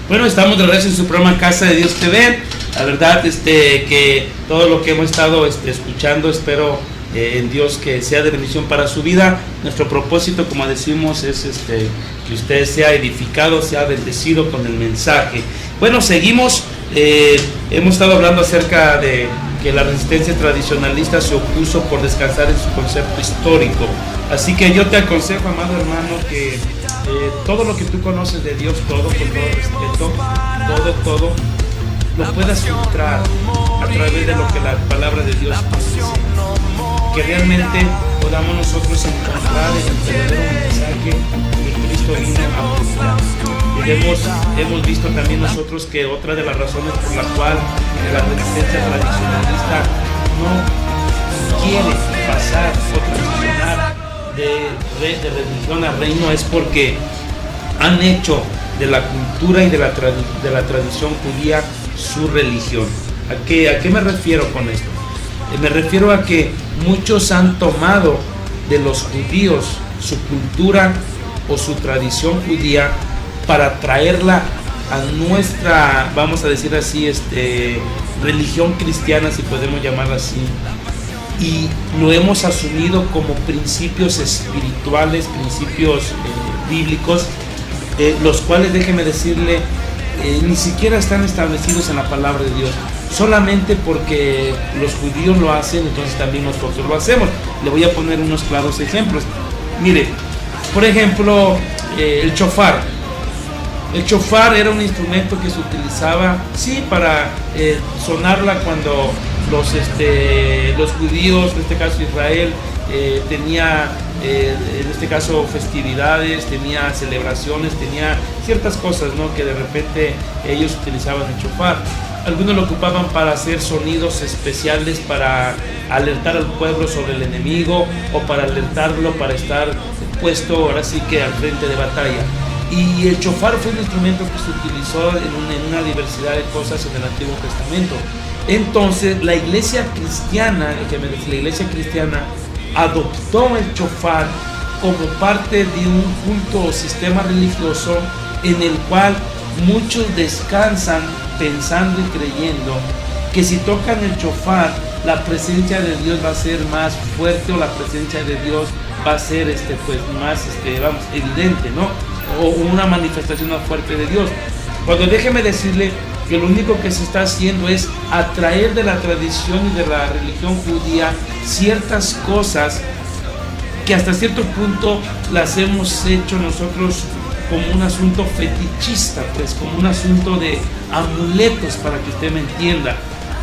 Bueno, estamos de regreso en su programa Casa de Dios TV. La verdad, que todo lo que hemos estado escuchando, espero en Dios que sea de bendición para su vida. Nuestro propósito, como decimos, es que usted sea edificado, sea bendecido con el mensaje. Bueno, seguimos. Hemos estado hablando acerca de que la resistencia tradicionalista se opuso por descansar en su concepto histórico. Así que yo te aconsejo, amado hermano, que todo lo que tú conoces de Dios, todo, con todo respeto, todo, lo puedas filtrar a través de lo que la palabra de Dios dice. Que realmente podamos nosotros encontrar el verdadero mensaje que Cristo vino a predicar. Hemos visto también nosotros que otra de las razones por la cual la resistencia tradicionalista no quiere pasar o transicionar de religión a reino es porque han hecho de la cultura y de la tradición judía su religión. ¿A qué me refiero con esto? Me refiero a que muchos han tomado de los judíos su cultura o su tradición judía para traerla a nuestra, vamos a decir así, religión cristiana, si podemos llamarla así, y lo hemos asumido como principios espirituales, principios bíblicos, los cuales, déjeme decirle, ni siquiera están establecidos en la palabra de Dios. Solamente porque los judíos lo hacen, entonces también nosotros lo hacemos. Le voy a poner unos claros ejemplos. Mire, por ejemplo, el shofar. El shofar era un instrumento que se utilizaba, sí, para sonarla cuando los judíos, en este caso Israel, tenía, en este caso, festividades, tenía celebraciones, tenía ciertas cosas, ¿no?, que de repente ellos utilizaban el shofar. Algunos lo ocupaban para hacer sonidos especiales para alertar al pueblo sobre el enemigo o para alertarlo para estar puesto ahora sí que al frente de batalla. Y el shofar fue un instrumento que se utilizó en una diversidad de cosas en el Antiguo Testamento. Entonces la iglesia cristiana, adoptó el shofar como parte de un culto o sistema religioso en el cual muchos descansan pensando y creyendo que si tocan el shofar, la presencia de Dios va a ser más fuerte, o la presencia de Dios va a ser más evidente, ¿no? O una manifestación más fuerte de Dios. Cuando déjeme decirle que lo único que se está haciendo es atraer de la tradición y de la religión judía ciertas cosas que hasta cierto punto las hemos hecho nosotros como un asunto fetichista, pues como un asunto de amuletos, para que usted me entienda.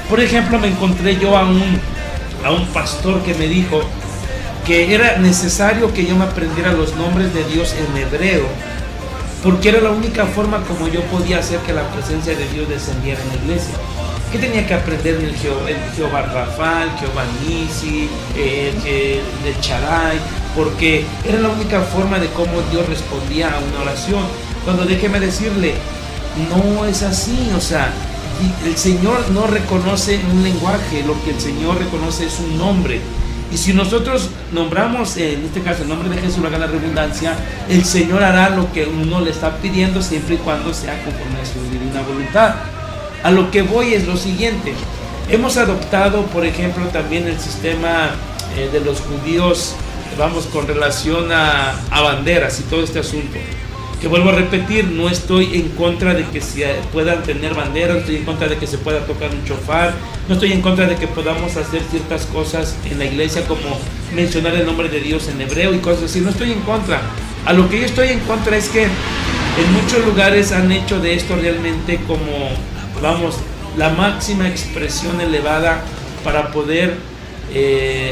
Por ejemplo, me encontré yo a un pastor que me dijo que era necesario que yo me aprendiera los nombres de Dios en hebreo, porque era la única forma como yo podía hacer que la presencia de Dios descendiera en la iglesia. Que tenía que aprender el Jehová Rafa, el Jehová Nisi, el Shaddai, porque era la única forma de cómo Dios respondía a una oración. Cuando déjeme decirle, no es así, o sea, el Señor no reconoce un lenguaje, lo que el Señor reconoce es un nombre. Y si nosotros nombramos, en este caso, el nombre de Jesús, haga la redundancia, el Señor hará lo que uno le está pidiendo, siempre y cuando sea conforme a su divina voluntad. A lo que voy es lo siguiente: hemos adoptado, por ejemplo, también el sistema de los judíos, vamos, con relación a banderas y todo este asunto. Que vuelvo a repetir, no estoy en contra de que se puedan tener banderas, no estoy en contra de que se pueda tocar un shofar, no estoy en contra de que podamos hacer ciertas cosas en la iglesia como mencionar el nombre de Dios en hebreo y cosas así, no estoy en contra. A lo que yo estoy en contra es que en muchos lugares han hecho de esto realmente como, vamos, la máxima expresión elevada para poder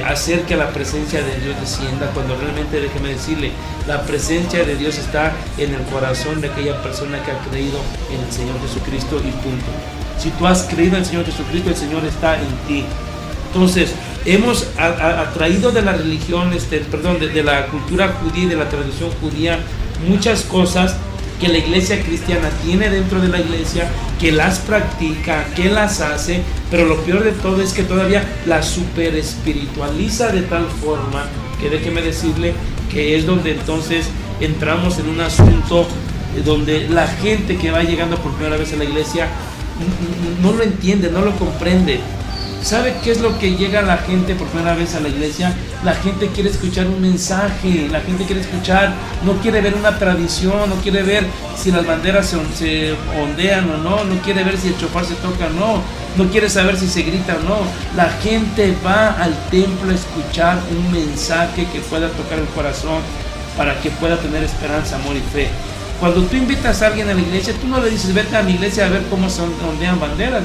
hacer que la presencia de Dios descienda, cuando realmente, déjeme decirle, la presencia de Dios está en el corazón de aquella persona que ha creído en el Señor Jesucristo, y punto. Si tú has creído en el Señor Jesucristo, el Señor está en ti. Entonces, hemos atraído de la religión, de la cultura judía y de la tradición judía muchas cosas que la iglesia cristiana tiene dentro de la iglesia, que las practica, que las hace, pero lo peor de todo es que todavía las super espiritualiza de tal forma que, déjeme decirle, que es donde entonces entramos en un asunto donde la gente que va llegando por primera vez a la iglesia no lo entiende, no lo comprende. ¿Sabe qué es lo que llega la gente por primera vez a la iglesia? La gente quiere escuchar un mensaje, la gente quiere escuchar, no quiere ver una tradición, no quiere ver si las banderas se ondean o no, no quiere ver si el shofar se toca o no, no quiere saber si se grita o no. La gente va al templo a escuchar un mensaje que pueda tocar el corazón para que pueda tener esperanza, amor y fe. Cuando tú invitas a alguien a la iglesia, tú no le dices, vete a mi iglesia a ver cómo se ondean banderas,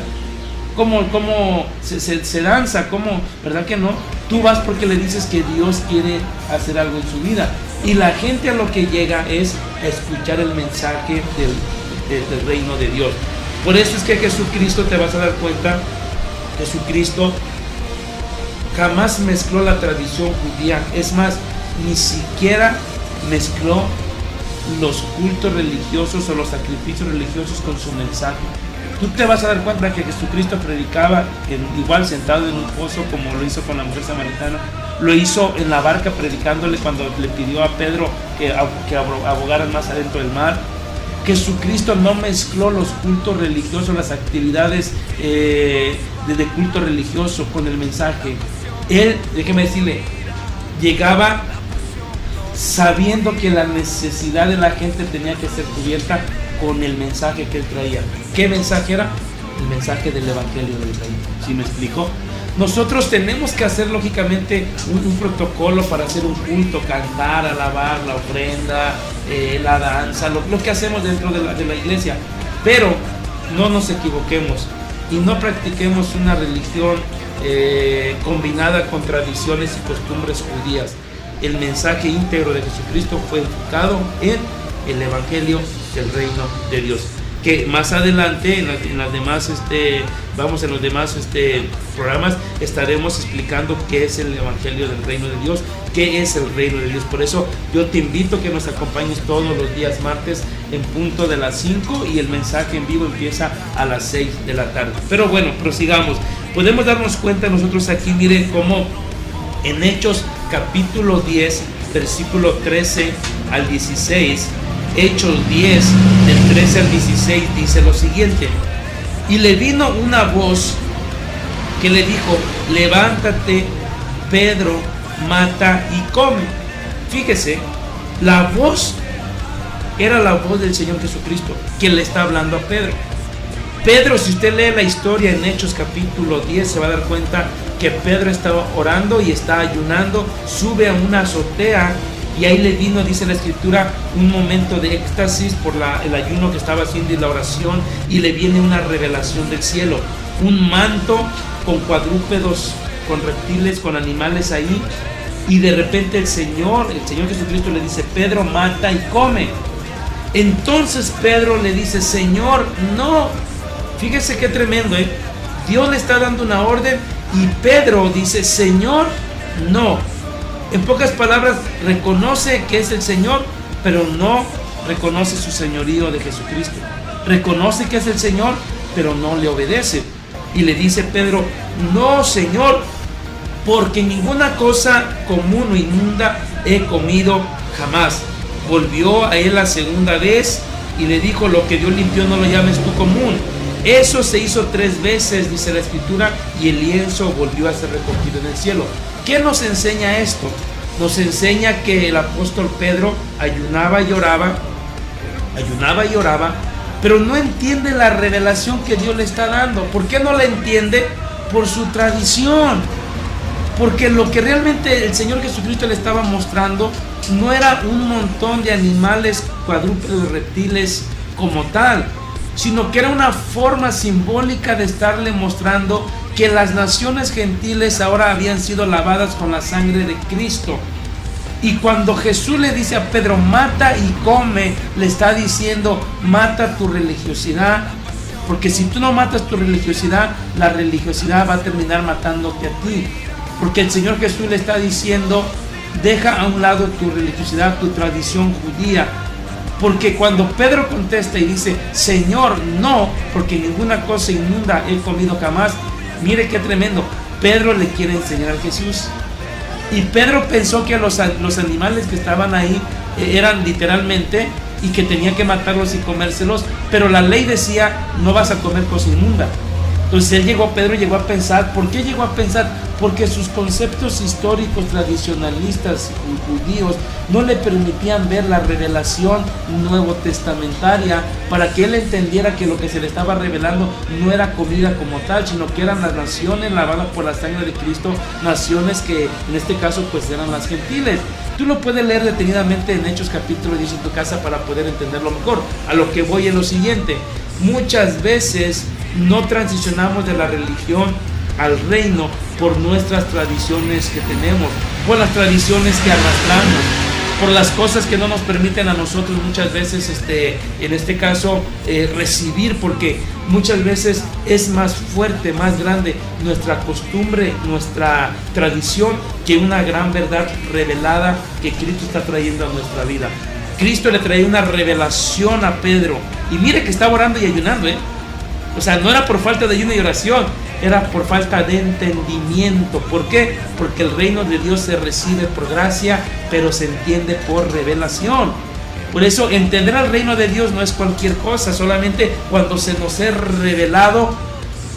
cómo se danza, ¿verdad que no? Tú vas porque le dices que Dios quiere hacer algo en su vida. Y la gente a lo que llega es a escuchar el mensaje del reino de Dios. Por eso es que Jesucristo, te vas a dar cuenta, Jesucristo jamás mezcló la tradición judía. Es más, ni siquiera mezcló los cultos religiosos o los sacrificios religiosos con su mensaje. Tú te vas a dar cuenta que Jesucristo predicaba igual sentado en un pozo, como lo hizo con la mujer samaritana. Lo hizo en la barca predicándole cuando le pidió a Pedro que abogaran más adentro del mar. Jesucristo no mezcló los cultos religiosos, las actividades de culto religioso con el mensaje. Él, déjeme decirle, llegaba sabiendo que la necesidad de la gente tenía que ser cubierta con el mensaje que él traía. ¿Qué mensaje era? El mensaje del evangelio del reino. ¿Sí me explico? Nosotros tenemos que hacer lógicamente un protocolo para hacer un culto, cantar, alabar, la ofrenda, la danza, lo que hacemos dentro de la iglesia. Pero no nos equivoquemos y no practiquemos una religión combinada con tradiciones y costumbres judías. El mensaje íntegro de Jesucristo fue enfocado en el evangelio del reino de Dios, que más adelante en los demás programas estaremos explicando qué es el evangelio del reino de Dios, qué es el reino de Dios. Por eso yo te invito a que nos acompañes todos los días martes en punto de las 5 y el mensaje en vivo empieza a las 6 de la tarde. Pero bueno, prosigamos. Podemos darnos cuenta nosotros aquí, miren cómo en Hechos capítulo 10 versículo 13 al 16, Hechos 10 del 13 al 16 dice lo siguiente: y le vino una voz que le dijo, levántate Pedro, mata y come. Fíjese, la voz era la voz del Señor Jesucristo que le está hablando a Pedro. Pedro, si usted lee la historia en Hechos capítulo 10, se va a dar cuenta que Pedro estaba orando y está ayunando, sube a una azotea y ahí le vino, dice la escritura, un momento de éxtasis por el ayuno que estaba haciendo y la oración, y le viene una revelación del cielo, un manto con cuadrúpedos, con reptiles, con animales ahí, y de repente el Señor Jesucristo le dice, Pedro, mata y come. Entonces Pedro le dice, Señor, no. Fíjese qué tremendo, Dios le está dando una orden y Pedro dice, Señor, no. En pocas palabras, reconoce que es el Señor, pero no reconoce su señorío de Jesucristo. Reconoce que es el Señor, pero no le obedece. Y le dice Pedro, no, Señor, porque ninguna cosa común o inmunda he comido jamás. Volvió a él la segunda vez y le dijo, lo que Dios limpió no lo llames tú común. Eso se hizo 3 veces, dice la escritura, y el lienzo volvió a ser recogido en el cielo. ¿Qué nos enseña esto? Nos enseña que el apóstol Pedro ayunaba y oraba, pero no entiende la revelación que Dios le está dando. ¿Por qué no la entiende? Por su tradición. Porque lo que realmente el Señor Jesucristo le estaba mostrando no era un montón de animales, cuadrúpedos, reptiles como tal, sino que era una forma simbólica de estarle mostrando que las naciones gentiles ahora habían sido lavadas con la sangre de Cristo. Y cuando Jesús le dice a Pedro, mata y come, le está diciendo, mata tu religiosidad, porque si tú no matas tu religiosidad, la religiosidad va a terminar matándote a ti. Porque el Señor Jesús le está diciendo, deja a un lado tu religiosidad, tu tradición judía. Porque cuando Pedro contesta y dice, Señor, no, porque ninguna cosa inmunda he comido jamás, mire qué tremendo, Pedro le quiere enseñar a Jesús. Y Pedro pensó que los animales que estaban ahí eran literalmente y que tenía que matarlos y comérselos, pero la ley decía no vas a comer cosa inmunda. Entonces Pedro llegó a pensar. ¿Por qué llegó a pensar? Porque sus conceptos históricos tradicionalistas judíos no le permitían ver la revelación nuevo testamentaria, para que él entendiera que lo que se le estaba revelando no era comida como tal, sino que eran las naciones lavadas por la sangre de Cristo, naciones que en este caso pues eran las gentiles. Tú lo puedes leer detenidamente en Hechos capítulo 10 en tu casa para poder entenderlo mejor. A lo que voy es lo siguiente: muchas veces no transicionamos de la religión al reino por nuestras tradiciones que tenemos, por las tradiciones que arrastramos, por las cosas que no nos permiten a nosotros muchas veces, en este caso, recibir, porque muchas veces es más fuerte, más grande nuestra costumbre, nuestra tradición, que una gran verdad revelada que Cristo está trayendo a nuestra vida. Cristo le traía una revelación a Pedro, y mire que estaba orando y ayunando, O sea, no era por falta de ayuno y oración, era por falta de entendimiento. ¿Por qué? Porque el reino de Dios se recibe por gracia, pero se entiende por revelación. Por eso entender al reino de Dios no es cualquier cosa, solamente cuando se nos es revelado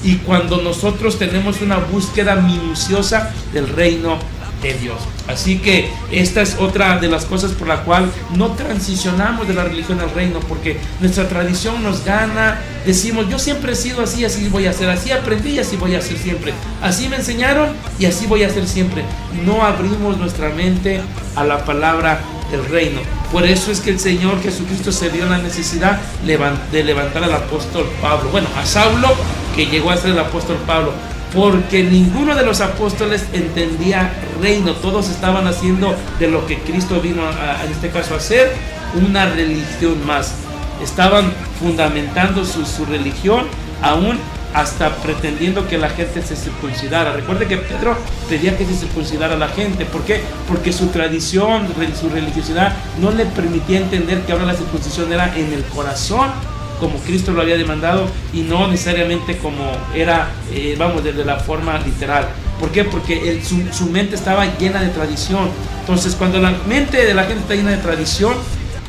y cuando nosotros tenemos una búsqueda minuciosa del reino de Dios. Así que esta es otra de las cosas por la cual no transicionamos de la religión al reino, porque nuestra tradición nos gana. Decimos, yo siempre he sido así, así voy a ser, así aprendí y así voy a ser siempre, así me enseñaron y así voy a ser siempre. No abrimos nuestra mente a la palabra del reino. Por eso es que el Señor Jesucristo se vio la necesidad de levantar al apóstol Pablo, bueno, a Saulo, que llegó a ser el apóstol Pablo, porque ninguno de los apóstoles entendía reino. Todos estaban haciendo de lo que Cristo vino en este caso a hacer una religión más. Estaban fundamentando su religión, aún hasta pretendiendo que la gente se circuncidara. Recuerde que Pedro pedía que se circuncidara a la gente. ¿Por qué? Porque su tradición, su religiosidad no le permitía entender que ahora la circuncisión era en el corazón, como Cristo lo había demandado, y no necesariamente como era, desde la forma literal. ¿Por qué? Porque su mente estaba llena de tradición. Entonces, cuando la mente de la gente está llena de tradición,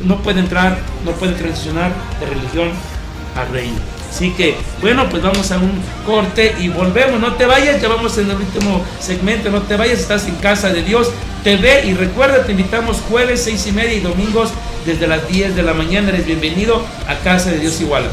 no puede entrar, no puede transicionar de religión a reino. Así que, bueno, pues vamos a un corte y volvemos. No te vayas, ya vamos en el último segmento. No te vayas, estás en Casa de Dios TV. Y recuerda, te invitamos jueves 6:30 y domingos desde las 10 de la mañana. Eres bienvenido a Casa de Dios Iguala.